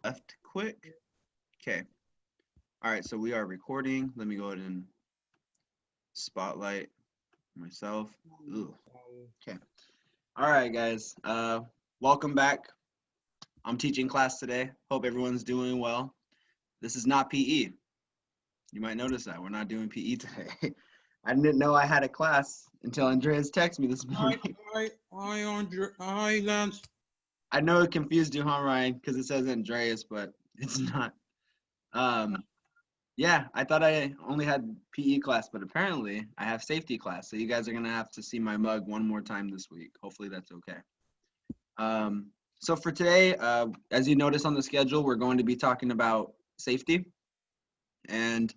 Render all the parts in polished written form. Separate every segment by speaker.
Speaker 1: left quick. Okay. All right, so we are recording. Let me go ahead and spotlight myself. Ooh. Okay. All right, guys. Welcome back. I'm teaching class today. Hope everyone's doing well. This is not PE. You might notice that we're not doing PE today. I didn't know I had a class until Andreas texted me this morning.
Speaker 2: Hi, Lance.
Speaker 1: I know it confused you, huh, Ryan? Because it says Andreas, but it's not. Yeah, I thought I only had PE class, but apparently I have safety class. So you guys are gonna have to see my mug one more time this week. Hopefully that's okay. So for today, as you notice on the schedule, we're going to be talking about safety. And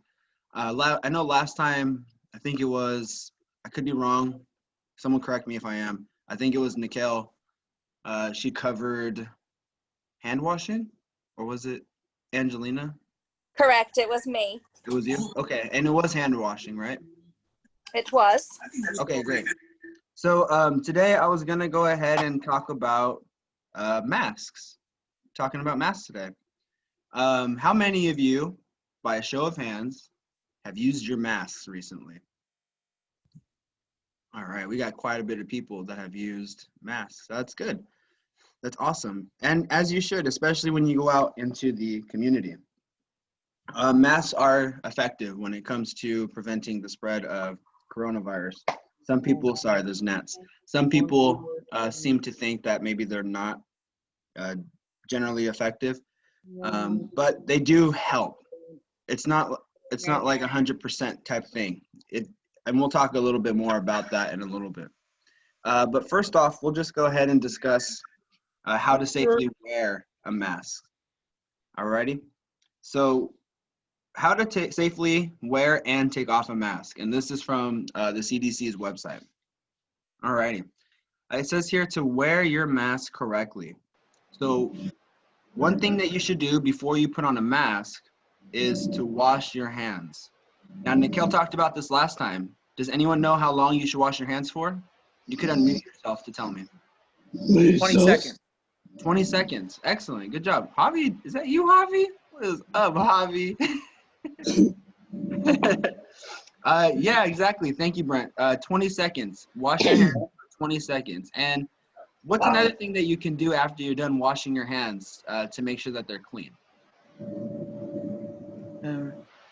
Speaker 1: I know last time, I think it was, I could be wrong. Someone correct me if I am. I think it was Nikhil. She covered hand washing, or was it Angelina?
Speaker 3: Correct, it was me.
Speaker 1: It was you? Okay, and it was hand washing, right?
Speaker 3: It was.
Speaker 1: Okay, great. So today I was gonna go ahead and talk about masks. Talking about masks today. How many of you, by a show of hands, have used your masks recently? All right, we got quite a bit of people that have used masks. That's good. That's awesome. And as you should, especially when you go out into the community. Masks are effective when it comes to preventing the spread of coronavirus. Some people, sorry, there's gnats. Some people seem to think that maybe they're not generally effective, but they do help. It's not like 100% type thing. And we'll talk a little bit more about that in a little bit. But first off, we'll just go ahead and discuss how to safely wear a mask. Alrighty? So how to safely wear and take off a mask. And this is from the CDC's website. Alrighty. It says here to wear your mask correctly. So one thing that you should do before you put on a mask is to wash your hands. Now, Nikhil talked about this last time. Does anyone know how long you should wash your hands for? You could unmute yourself to tell me.
Speaker 2: 20 seconds.
Speaker 1: 20 seconds. Excellent. Good job. Javi, is that you, Javi? What is up, Javi? Yeah, exactly. Thank you, Brent. 20 seconds. Wash your hands for 20 seconds. And what's another thing that you can do after you're done washing your hands to make sure that they're clean?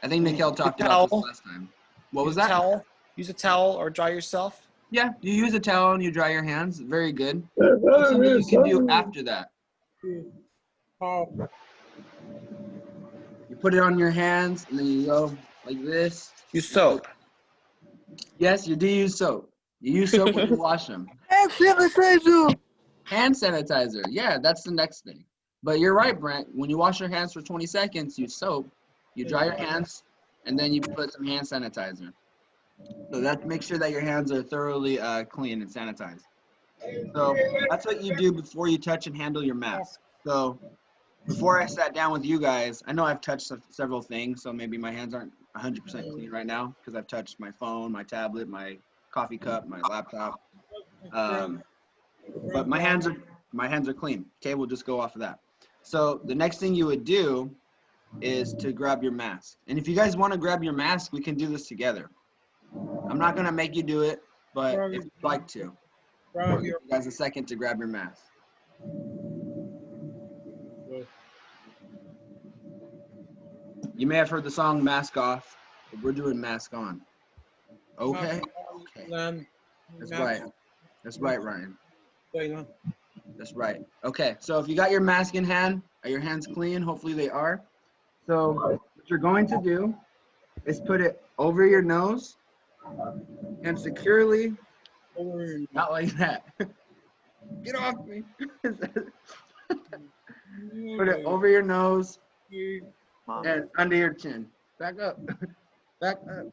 Speaker 1: I think Nikhil talked about this last time. What was that?
Speaker 2: Towel. Use a towel or dry yourself.
Speaker 1: Yeah, you use a towel and you dry your hands. Very good. What's something you can do after that? You put it on your hands and then you go like this.
Speaker 2: Use soap.
Speaker 1: Yes, you do use soap. You use soap when you wash them.
Speaker 4: Hand sanitizer.
Speaker 1: Hand sanitizer. Yeah, that's the next thing. But you're right, Brent. When you wash your hands for 20 seconds, use soap. You dry your hands, and then you put some hand sanitizer. So that makes sure that your hands are thoroughly clean and sanitized. So that's what you do before you touch and handle your mask. So before I sat down with you guys, I know I've touched several things, so maybe my hands aren't 100% clean right now because I've touched my phone, my tablet, my coffee cup, my laptop. But my hands are clean. Okay, we'll just go off of that. So the next thing you would do is to grab your mask. And if you guys want to grab your mask, we can do this together. I'm not gonna make you do it, but if you'd like to, I'll give you guys a second to grab your mask. You may have heard the song Mask Off, but we're doing Mask On. Okay? Okay. That's right. That's right, Ryan. That's right. Okay, so if you got your mask in hand, are your hands clean? Hopefully they are. So what you're going to do is put it over your nose and securely, not like that. Get off me. Put it over your nose and under your chin. Back up. Back up.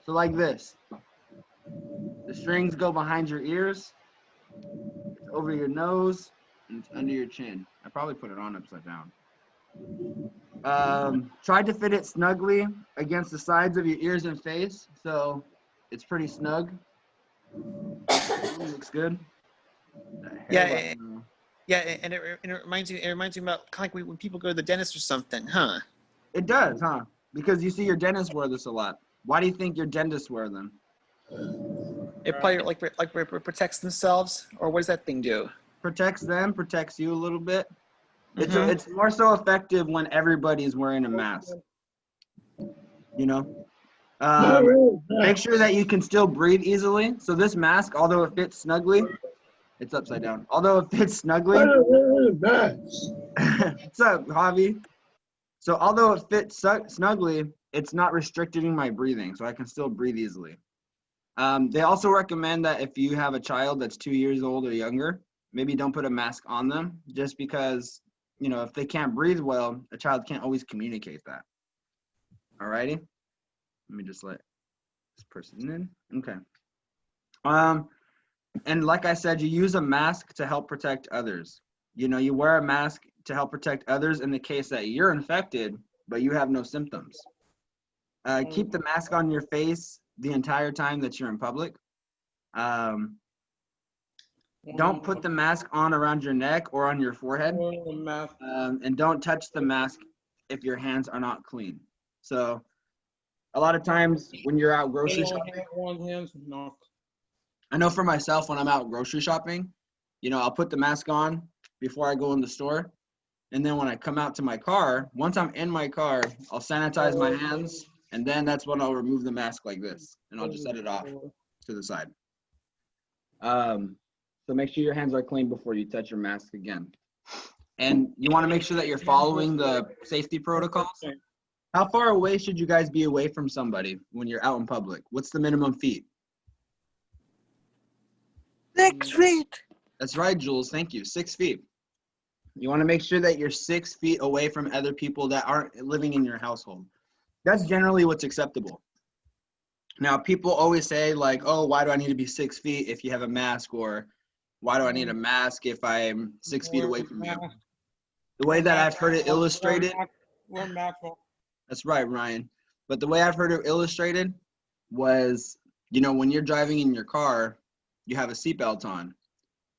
Speaker 1: So like this. The strings go behind your ears, it's over your nose, and it's under your chin. I probably put it on upside down. Try to fit it snugly against the sides of your ears and face, so it's pretty snug. Looks good.
Speaker 2: Yeah. Yeah, and it reminds me about kind of like when people go to the dentist or something, huh?
Speaker 1: It does, huh? Because you see your dentist wear this a lot. Why do you think your dentists wear them?
Speaker 2: It probably protects themselves, or what does that thing do?
Speaker 1: Protects them, protects you a little bit.
Speaker 2: Mhm.
Speaker 1: It's more so effective when everybody's wearing a mask. You know, make sure that you can still breathe easily. So this mask, although it fits snugly, it's upside down. Although it fits snugly, what's up, Javi? So although it fits snugly, it's not restricting my breathing, so I can still breathe easily. They also recommend that if you have a child that's 2 years old or younger, maybe don't put a mask on them, just because, you know, if they can't breathe well, a child can't always communicate that. Alrighty, let me just let this person in. Okay. And like I said, you use a mask to help protect others. You know, you wear a mask to help protect others in the case that you're infected, but you have no symptoms. Keep the mask on your face the entire time that you're in public. Don't put the mask on around your neck or on your forehead. And don't touch the mask if your hands are not clean. So a lot of times when you're out grocery shopping, I know for myself, when I'm out grocery shopping, you know, I'll put the mask on before I go in the store. And then when I come out to my car, once I'm in my car, I'll sanitize my hands. And then that's when I'll remove the mask like this. And I'll just set it off to the side. So make sure your hands are clean before you touch your mask again. And you want to make sure that you're following the safety protocols. How far away should you guys be away from somebody when you're out in public? What's the minimum feet?
Speaker 4: 6 feet.
Speaker 1: That's right, Jules. Thank you. 6 feet. You want to make sure that you're 6 feet away from other people that aren't living in your household. That's generally what's acceptable. Now, people always say like, oh, why do I need to be 6 feet if you have a mask? Or why do I need a mask if I'm 6 feet away from you? The way that I've heard it illustrated. That's right, Ryan. But the way I've heard it illustrated was, you know, when you're driving in your car, you have a seatbelt on.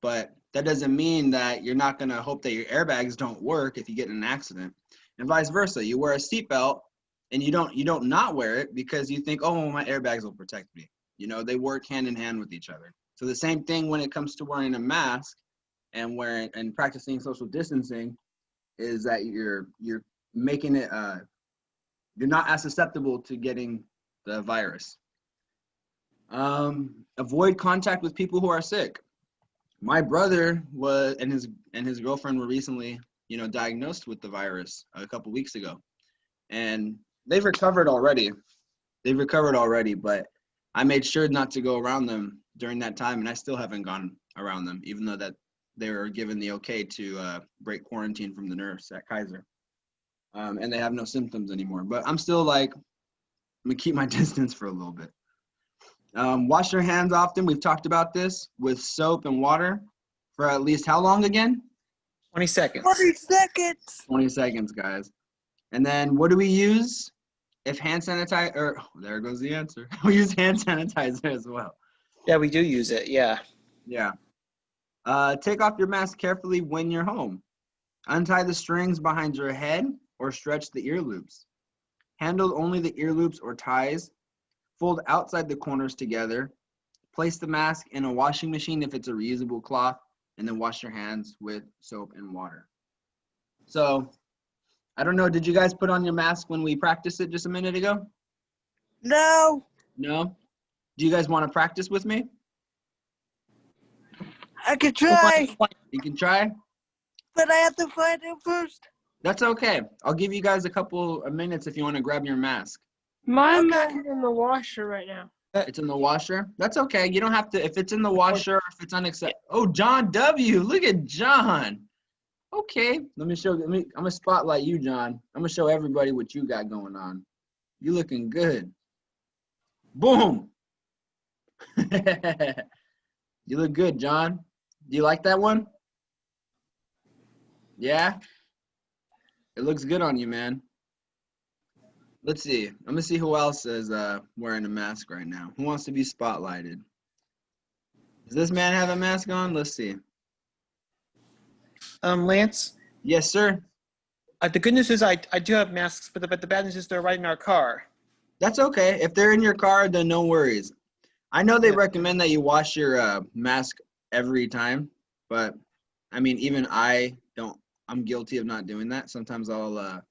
Speaker 1: But that doesn't mean that you're not going to hope that your airbags don't work if you get in an accident. And vice versa. You wear a seatbelt and you don't not wear it because you think, oh, my airbags will protect me. You know, they work hand in hand with each other. So the same thing when it comes to wearing a mask and practicing social distancing is that you're making it you're not as susceptible to getting the virus. Avoid contact with people who are sick. My brother and his girlfriend were recently, you know, diagnosed with the virus a couple weeks ago, and they've recovered already. But I made sure not to go around them during that time, and I still haven't gone around them, even though that they were given the okay to break quarantine from the nurse at Kaiser. And they have no symptoms anymore. But I'm still like, I'm gonna keep my distance for a little bit. Wash your hands often. We've talked about this with soap and water for at least how long again?
Speaker 2: 20 seconds.
Speaker 4: 20 seconds.
Speaker 1: 20 seconds, guys. And then what do we use? If hand sanitizer, there goes the answer. We use hand sanitizer as well.
Speaker 2: Yeah, we do use it. Yeah.
Speaker 1: Yeah. Take off your mask carefully when you're home. Untie the strings behind your head or stretch the ear loops. Handle only the ear loops or ties. Fold outside the corners together. Place the mask in a washing machine if it's a reusable cloth, and then wash your hands with soap and water. So, I don't know, did you guys put on your mask when we practiced it just a minute ago?
Speaker 4: No.
Speaker 1: No? Do you guys want to practice with me?
Speaker 4: I can try,
Speaker 1: You can try?
Speaker 4: but I have to find it first.
Speaker 1: That's okay. I'll give you guys a couple of minutes if you want to grab your mask.
Speaker 5: My
Speaker 4: Okay.
Speaker 5: mask is in the washer right now.
Speaker 1: It's in the washer? That's okay. You don't have to, if it's in the washer, if it's unacceptable. Oh, John W. Look at John. Okay. I'm going to spotlight you, John. I'm going to show everybody what you got going on. You looking good. Boom. You look good, John. Do you like that one? Yeah? It looks good on you, man. Let's see. I'm going to see who else is wearing a mask right now. Who wants to be spotlighted? Does this man have a mask on? Let's see.
Speaker 2: Lance,
Speaker 1: Yes, sir.
Speaker 2: the good news is I do have masks, but the bad news is they're right in our car.
Speaker 1: That's okay. If they're in your car, then no worries. I know they
Speaker 2: Yeah.
Speaker 1: recommend that you wash your mask every time, but I mean, even I don't. I'm guilty of not doing that. Sometimes I'll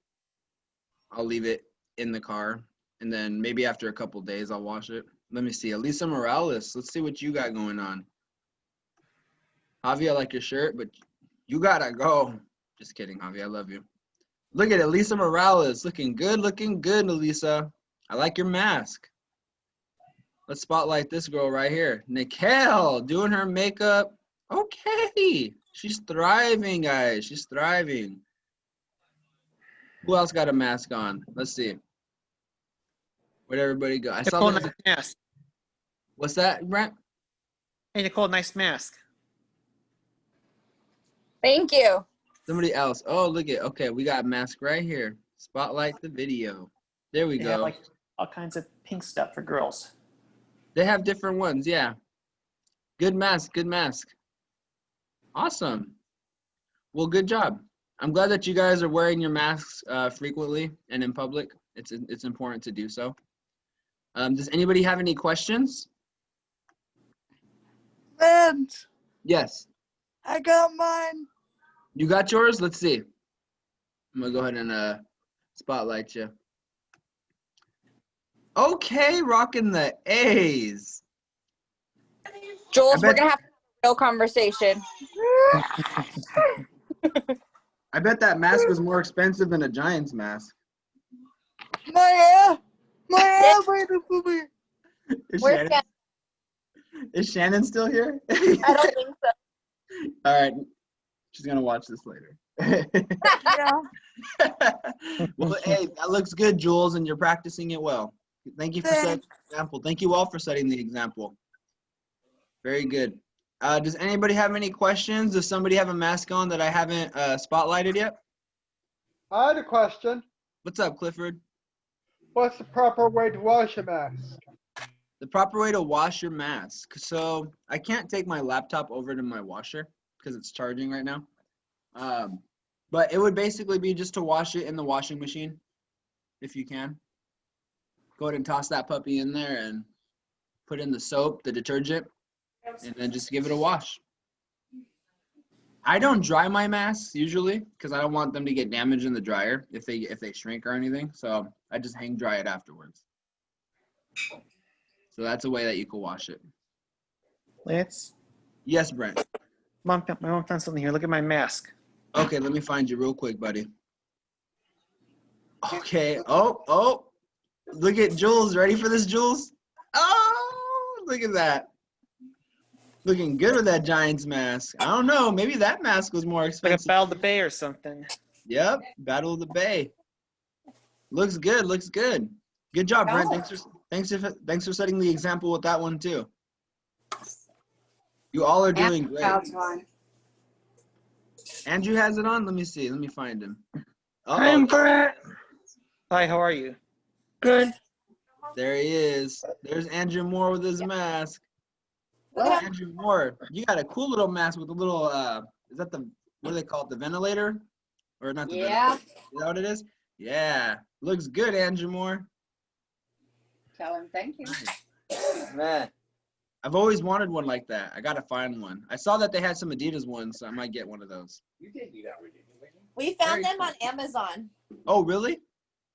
Speaker 1: leave it in the car, and then maybe after a couple days I'll wash it. Let me see. Elisa Morales. Let's see what you got going on. Javi, I like your shirt, but you gotta go. Just kidding, Javi. I love you. Look at Elisa Morales. Looking good, Elisa. I like your mask. Let's spotlight this girl right here. Nicole doing her makeup. Okay. She's thriving, guys. She's thriving. Who else got a mask on? Let's see. Where'd everybody go? I saw
Speaker 2: Nicole,
Speaker 1: that.
Speaker 2: nice mask.
Speaker 1: What's that, Brent?
Speaker 2: Hey, Nicole, nice mask.
Speaker 3: Thank you.
Speaker 1: Somebody else. Oh, look at. Okay, we got a mask right here. Spotlight the video. There we
Speaker 2: They
Speaker 1: go.
Speaker 2: have like all kinds of pink stuff for girls.
Speaker 1: They have different ones, yeah. Good mask, good mask. Awesome. Well, good job. I'm glad that you guys are wearing your masks frequently and in public. It's important to do so. Does anybody have any questions?
Speaker 4: Lance,
Speaker 1: Yes.
Speaker 4: I got mine.
Speaker 1: You got yours? Let's see. I'm gonna go ahead and spotlight you. Okay, rocking the A's.
Speaker 3: Jules,
Speaker 1: I
Speaker 3: we're
Speaker 1: bet-
Speaker 3: gonna have a real conversation.
Speaker 1: I bet that mask was more expensive than a Giants mask.
Speaker 4: My waiting for me.
Speaker 1: Is
Speaker 3: Where's
Speaker 1: Shannon,
Speaker 3: Shannon?
Speaker 1: is Shannon still here?
Speaker 3: I don't think so.
Speaker 1: All right. She's going to watch this later.
Speaker 4: Yeah.
Speaker 1: Well, hey, that looks good, Jules, and you're practicing it well. Thank you for setting
Speaker 4: Thanks.
Speaker 1: the example. Thank you all for setting the example. Very good. Does anybody have any questions? Does somebody have a mask on that I haven't spotlighted yet?
Speaker 6: I had a question.
Speaker 1: What's up, Clifford?
Speaker 6: What's the proper way to wash a mask?
Speaker 1: The proper way to wash your mask. So I can't take my laptop over to my washer because it's charging right now. But it would basically be just to wash it in the washing machine, if you can. Go ahead and toss that puppy in there and put in the soap, the detergent, and then just give it a wash. I don't dry my masks usually because I don't want them to get damaged in the dryer if they shrink or anything. So I just hang dry it afterwards. So that's a way that you can wash it.
Speaker 2: Lance,
Speaker 1: Yes, Brent.
Speaker 2: my mom found something here. Look at my mask.
Speaker 1: Okay, let me find you real quick, buddy. Okay. Oh. Look at Jules. Ready for this, Jules? Oh, look at that. Looking good with that Giants mask. I don't know. Maybe that mask was more
Speaker 2: Like a
Speaker 1: expensive.
Speaker 2: Battle of the Bay or something.
Speaker 1: Yep. Battle of the Bay. Looks good. Looks good. Good job, Brent. Thanks for setting the example with that one too. You all are doing great. Andrew has it on. Let me see. Let me find him.
Speaker 5: I'm
Speaker 1: Oh,
Speaker 5: Brett.
Speaker 2: Hi, how are you?
Speaker 5: Good.
Speaker 1: there he is. There's Andrew Moore with his mask.
Speaker 3: Look at him.
Speaker 1: Andrew Moore, you got a cool little mask with a little, is that the, what do they call it, the ventilator? Or not the
Speaker 3: Yeah.
Speaker 1: ventilator? Is that what it is? Yeah. Looks good, Andrew Moore.
Speaker 3: Tell him thank you.
Speaker 1: Man. I've always wanted one like that. I got to find one. I saw that they had some Adidas ones, so I might get one of those.
Speaker 3: We
Speaker 1: Very
Speaker 3: found them
Speaker 1: cool.
Speaker 3: on Amazon.
Speaker 1: Oh, really?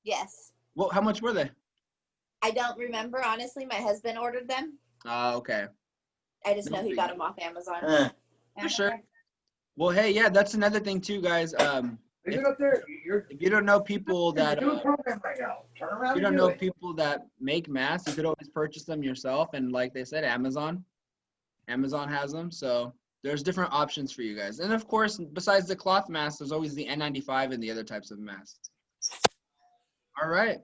Speaker 3: Yes.
Speaker 1: Well, how much were they?
Speaker 3: I don't remember, honestly. My husband ordered them.
Speaker 1: Okay.
Speaker 3: I just
Speaker 1: No
Speaker 3: know he
Speaker 1: big
Speaker 3: got
Speaker 1: deal.
Speaker 3: them off Amazon.
Speaker 1: For sure. Well, hey, yeah, that's another thing too, guys. If you don't know people that you don't know people that make masks, you could always purchase them yourself. And like they said, Amazon has them. So there's different options for you guys. And of course, besides the cloth masks, there's always the N95 and the other types of masks. All right.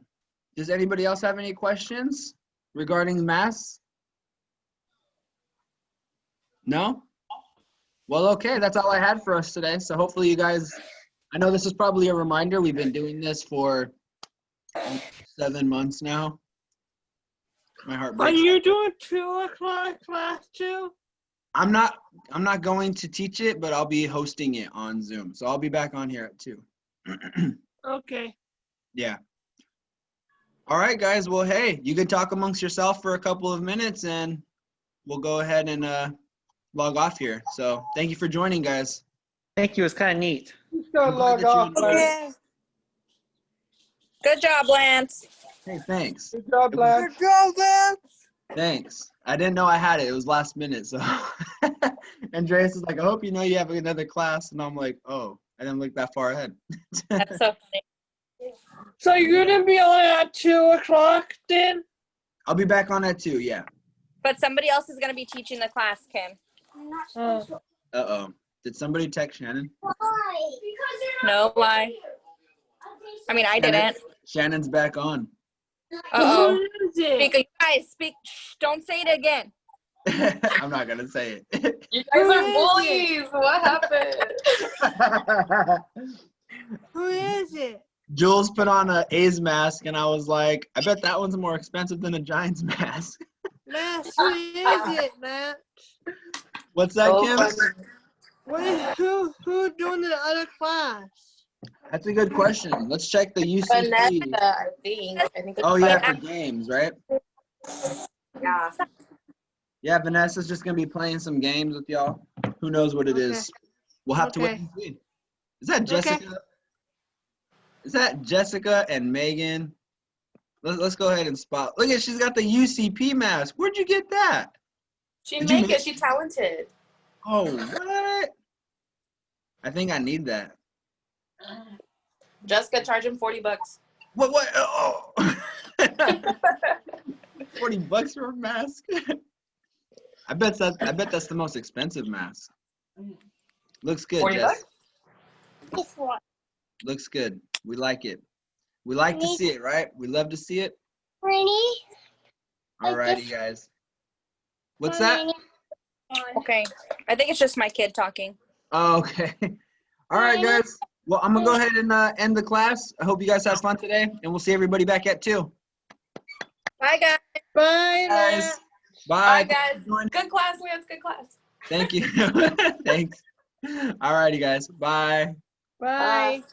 Speaker 1: Does anybody else have any questions regarding masks? No? Well, okay, that's all I had for us today. So hopefully you guys, I know this is probably a reminder. We've been doing this for 7 months now. My heart
Speaker 5: Are
Speaker 1: breaks.
Speaker 5: you doing 2 o'clock class too?
Speaker 1: I'm not going to teach it, but I'll be hosting it on Zoom. So I'll be back on here at 2.
Speaker 5: Okay.
Speaker 1: Yeah. All right, guys. Well, hey, you can talk amongst yourself for a couple of minutes and we'll go ahead and log off here. So thank you for joining, guys.
Speaker 2: Thank you. It's kind of neat.
Speaker 6: Just gotta
Speaker 1: I'm glad
Speaker 6: log
Speaker 1: that you
Speaker 6: off.
Speaker 1: enjoyed it.
Speaker 4: Okay.
Speaker 3: Good job, Lance.
Speaker 1: Hey, thanks.
Speaker 6: Good job, Lance.
Speaker 4: Good job, Lance.
Speaker 1: Thanks. I didn't know I had it. It was last minute. So Andreas is like, I hope you know you have another class. And I'm like, oh, I didn't look that far ahead.
Speaker 3: That's so funny.
Speaker 5: So you're gonna be on at 2:00 then?
Speaker 1: I'll be back on at 2. Yeah.
Speaker 3: But somebody else is gonna be teaching the class, Kim.
Speaker 5: Oh.
Speaker 1: Uh-oh. Did somebody text Shannon?
Speaker 3: No lie. I mean, I didn't.
Speaker 1: Shannon's back on.
Speaker 3: Uh-oh.
Speaker 5: Who is it?
Speaker 3: Speak, you guys, speak. Shh, don't say it again.
Speaker 1: I'm not going to say it.
Speaker 7: You
Speaker 5: Who
Speaker 7: guys are
Speaker 5: is
Speaker 7: bullies. What happened?
Speaker 4: Who is it?
Speaker 1: Jules put on a A's mask, and I was like, I bet that one's more expensive than a Giants mask.
Speaker 4: Lance, who is it, Lance?
Speaker 1: What's that,
Speaker 7: So
Speaker 1: Kim?
Speaker 7: funny.
Speaker 4: Who doing the other class?
Speaker 1: That's a good question. Let's check the UCP.
Speaker 7: Vanessa, I think.
Speaker 1: Oh, yeah, for games, right?
Speaker 7: Yeah.
Speaker 1: Yeah, Vanessa's just going to be playing some games with y'all. Who knows what it is? We'll have to wait
Speaker 4: Okay.
Speaker 1: and see. Is that Jessica? Is that Jessica and Megan? Let's go ahead and spot. Look at, she's got the UCP mask. Where'd you get that?
Speaker 7: She
Speaker 1: Did you
Speaker 7: make
Speaker 1: make-
Speaker 7: it. She talented.
Speaker 1: Oh, what? I think I need that.
Speaker 7: Jessica, charge him $40.
Speaker 1: What? Oh. $40 for a mask? I bet that's the most expensive mask. Looks good,
Speaker 7: 40
Speaker 1: Jess.
Speaker 3: Guess what?
Speaker 1: Looks good. We like it. We like to see it, right? We love to see it.
Speaker 3: Rainy?
Speaker 1: Alrighty, guys. What's that?
Speaker 3: Okay. I think it's just my kid talking.
Speaker 1: Oh, okay. All right, guys. Well, I'm going to go ahead and end the class. I hope you guys had fun today, and we'll see everybody back at 2.
Speaker 3: Bye, guys.
Speaker 4: Bye,
Speaker 1: Guys.
Speaker 4: Lance.
Speaker 1: Bye.
Speaker 7: Bye, guys.
Speaker 1: Join-
Speaker 7: Good class, Lance. Good class.
Speaker 1: Thank you. Thanks. Alrighty, guys. Bye.
Speaker 4: Bye.